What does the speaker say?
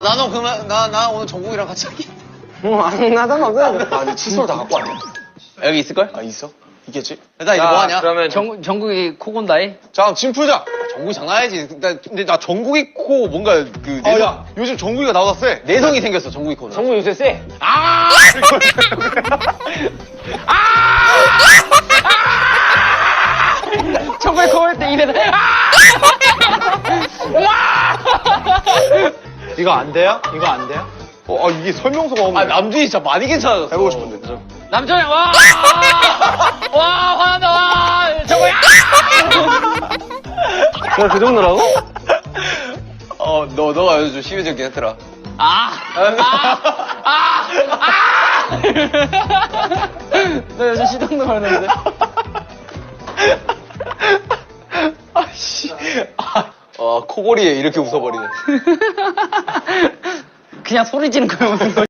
나도 그러면 나 오늘 정국이랑 같이 할게. 나 상관없어. 아, 근데 칫솔 다 갖고 왔네. 여기 있을걸? 아, 있어? 있겠지? 일단 이제 뭐 하냐? 그러면 정국이 코 곤다이? 자, 짐 풀자. 정국이 장난해야지. 근데 나 정국이 코 뭔가 그 내성, 야, 요즘 정국이가 나보다 세. 내성이 생겼어 정국이 코는. 정국 요새 쎄. 정국이 코 할 때 이래서 이거 안 돼요? 이거 안 돼요? 이게 설명서가 없네. 아 남준이 진짜 많이 괜찮아졌어. 해보고 싶은데. 남편이 와 화난다 와 정국이 그 정도라고? 너가 요즘 좀 심해졌긴 했더라. 너 요즘 시동도 걸는데 아씨. 코골이에 이렇게 웃어버리네. 그냥 소리 지는 거야 웃는 거